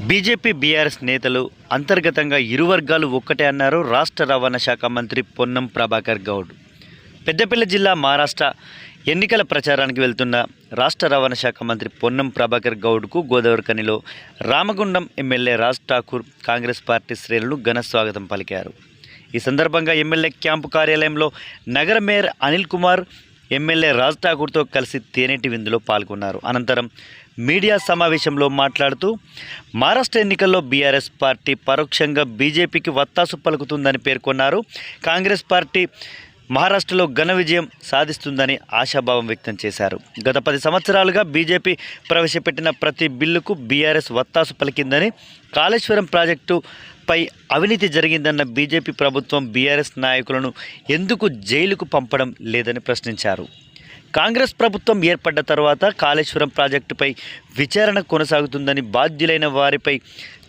BJP BRS నేతలు అంతర్గతంగా ఇరు వర్గాలు ఒక్కటే అన్నారు రాష్ట్ర రవాణా శాఖ మంత్రి పొన్నం ప్రభాకర్ గౌడ్. పెద్దపల్లి జిల్లా మహారాష్ట్ర ఎన్నికల ప్రచారానికి వెళ్తున్న రాష్ట్ర రవాణా శాఖ మంత్రి పొన్నం ప్రభాకర్ గౌడ్కు గోదావరిఖనిలో రామగుండం ఎమ్మెల్యే రాజ్ ఠాకూర్ కాంగ్రెస్ పార్టీ శ్రేణులు ఘన స్వాగతం పలికారు. ఈ సందర్భంగా ఎమ్మెల్యే క్యాంపు కార్యాలయంలో నగర మేయర్ అనిల్ కుమార్ ఎమ్మెల్యే రాజ్ ఠాకూర్తో కలిసి తేనెటి విందులో పాల్గొన్నారు. అనంతరం మీడియా సమావేశంలో మాట్లాడుతూ మహారాష్ట్ర ఎన్నికల్లో బీఆర్ఎస్ పార్టీ పరోక్షంగా బీజేపీకి వత్తాసు పలుకుతుందని పేర్కొన్నారు. కాంగ్రెస్ పార్టీ మహారాష్ట్రలో ఘన విజయం సాధిస్తుందని ఆశాభావం వ్యక్తం చేశారు. గత 10 సంవత్సరాలుగా బీజేపీ ప్రవేశపెట్టిన ప్రతి బిల్లుకు బీఆర్ఎస్ వత్తాసు పలికిందని, కాళేశ్వరం ప్రాజెక్టుపై అవినీతి జరిగిందన్న బీజేపీ ప్రభుత్వం బీఆర్ఎస్ నాయకులను ఎందుకు జైలుకు పంపడం లేదని ప్రశ్నించారు. కాంగ్రెస్ ప్రభుత్వం ఏర్పడ్డ తర్వాత కాళేశ్వరం ప్రాజెక్టుపై విచారణ కొనసాగుతుందని, బాధ్యులైన వారిపై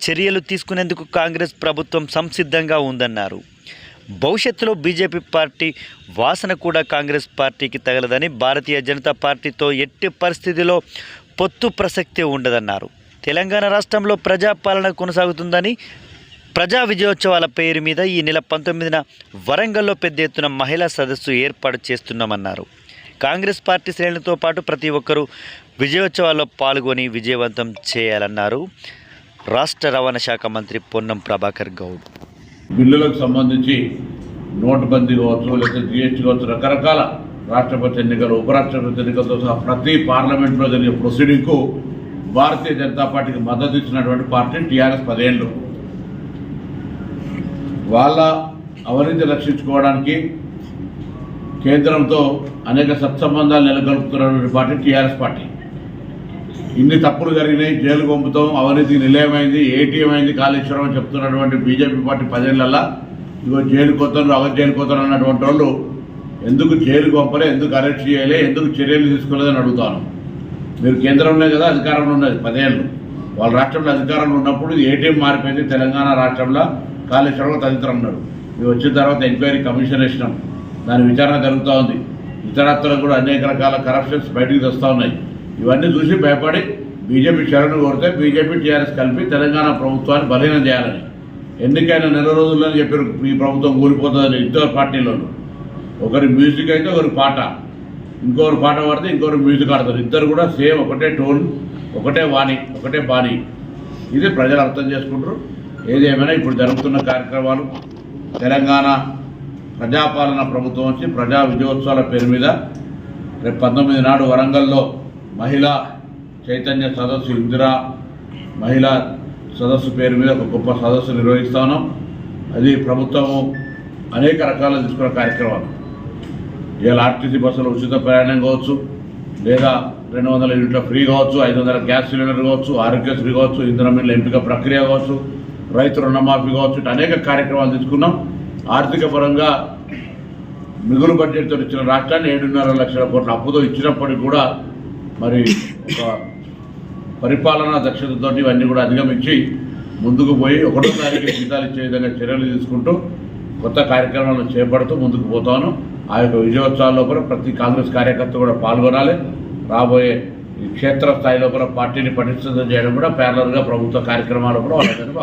చర్యలు తీసుకునేందుకు కాంగ్రెస్ ప్రభుత్వం సంసిద్ధంగా ఉందన్నారు. భవిష్యత్తులో బీజేపీ పార్టీ వాసన కూడా కాంగ్రెస్ పార్టీకి తగలదని, భారతీయ జనతా పార్టీతో ఎట్టి పరిస్థితిలో పొత్తు ప్రసక్తే ఉండదన్నారు. తెలంగాణ రాష్ట్రంలో ప్రజాపాలన కొనసాగుతుందని, ప్రజా విజయోత్సవాల పేరు మీద ఈ నెల 19న వరంగల్లో పెద్ద ఎత్తున మహిళా సదస్సు ఏర్పాటు చేస్తున్నామన్నారు. కాంగ్రెస్ పార్టీ శ్రేణులతో పాటు ప్రతి ఒక్కరూ విజయోత్సవాల్లో పాల్గొని విజయవంతం చేయాలన్నారు రాష్ట్ర రవాణా శాఖ మంత్రి పొన్నం ప్రభాకర్ గౌడ్. బిల్లులకు సంబంధించి నోటుబందీ కావచ్చు, లేకపోతే జిఎస్టీ కావచ్చు, రకరకాల రాష్ట్రపతి ఎన్నికలు, ఉపరాష్ట్రపతి ఎన్నికలతో సహా ప్రతి పార్లమెంట్లో జరిగే ప్రొసీడింగ్కు భారతీయ జనతా పార్టీకి మద్దతు ఇచ్చినటువంటి పార్టీ టీఆర్ఎస్ 10 ఏళ్ళు. వాళ్ళ అవినీతి రక్షించుకోవడానికి కేంద్రంతో అనేక సత్సంబంధాలు నెలకొల్పుతున్నటువంటి పార్టీ టీఆర్ఎస్ పార్టీ. ఇన్ని తప్పులు జరిగినాయి, జైలు పంపుతాం, అవినీతికి నిలయమైంది, ఏటీఎం అయింది కాళేశ్వరం అని చెప్తున్నటువంటి బీజేపీ పార్టీ 10 ఏళ్లలో ఇగో జైలు కోతారు, జైలు కోతారు అన్నటువంటి వాళ్ళు ఎందుకు జైలు పంపలే, ఎందుకు అరెస్ట్ చేయలే, ఎందుకు చర్యలు తీసుకోలేదని అడుగుతాను. మీరు కేంద్రంలో కదా అధికారంలో ఉన్నది 10 ఏళ్ళు. వాళ్ళ రాష్ట్రంలో అధికారంలో ఉన్నప్పుడు ఏటీఎం మారిపోయింది. తెలంగాణ రాష్ట్రంలో కాళేశ్వరంలో తదితరం ఉన్నారు. ఇవి వచ్చిన తర్వాత ఎంక్వైరీ కమిషన్ వేసినాం, దాని విచారణ జరుగుతూ ఉంది. ఇతరత్తులకు కూడా అనేక రకాల కరప్షన్స్ బయటికి వస్తూ ఉన్నాయి. ఇవన్నీ చూసి భయపడి బీజేపీ శరణు కోరితే బీజేపీ టీఆర్ఎస్ కలిపి తెలంగాణ ప్రభుత్వాన్ని బలీనం చేయాలని, ఎన్నికైన నెల రోజుల్లో చెప్పారు ఈ ప్రభుత్వం కూలిపోతుందని. ఇద్దరు పార్టీలోనూ ఒకరి మ్యూజిక్ అయితే ఒకరి పాట, ఇంకొకరు పాట పాడితే ఇంకొకరు మ్యూజిక్ ఆడతారు. ఇద్దరు కూడా సేమ్ ఒకటే టోన్, ఒకటే వాణి, ఒకటే బాణి. ఇది ప్రజలు అర్థం చేసుకుంటారు. ఏదేమైనా ఇప్పుడు జరుగుతున్న కార్యక్రమాలు తెలంగాణ ప్రజాపాలన ప్రభుత్వం వచ్చి ప్రజా విజయోత్సవాల పేరు మీద రేపు 19 నాడు వరంగల్లో మహిళా చైతన్య సదస్సు, ఇందిరా మహిళా సదస్సు పేరు మీద ఒక గొప్ప సదస్సు నిర్వహిస్తా ఉన్నాం. అది ప్రభుత్వము అనేక రకాల తీసుకున్న కార్యక్రమాలు. ఇవాళ ఆర్టీసీ బస్సులో ఉచిత ప్రయాణం కావచ్చు, లేదా 200 యూనిట్ల ఫ్రీ కావచ్చు, 500 గ్యాస్ సిలిండర్ కావచ్చు, ఆరోగ్యశ్రీ కావచ్చు, ఇంధనం మిల్లుల ఎంపిక ప్రక్రియ కావచ్చు, రైతు రుణమాఫీ కావచ్చు, ఇటు అనేక కార్యక్రమాలు తీసుకున్నాం. ఆర్థిక పరంగా మిగులు బడ్జెట్తో ఇచ్చిన రాష్ట్రాన్ని 7.5 లక్షల కోట్ల అప్పుతో ఇచ్చినప్పటికీ కూడా మరి ఒక పరిపాలనా దక్షతతో ఇవన్నీ కూడా అధిగమించి ముందుకు పోయి 1వ తారీఖు జీతాలు ఇచ్చే విధంగా చర్యలు తీసుకుంటూ కొత్త కార్యక్రమాలను చేపడుతూ ముందుకు పోతాను. ఆ యొక్క విజయోత్సవాల లోపల ప్రతి కాంగ్రెస్ కార్యకర్త కూడా పాల్గొనాలి. రాబోయే క్షేత్రస్థాయి లోపల పార్టీని పటిష్టం చేయడం కూడా ప్యారలర్గా ప్రభుత్వ కార్యక్రమాలు కూడా వాళ్ళందరినీ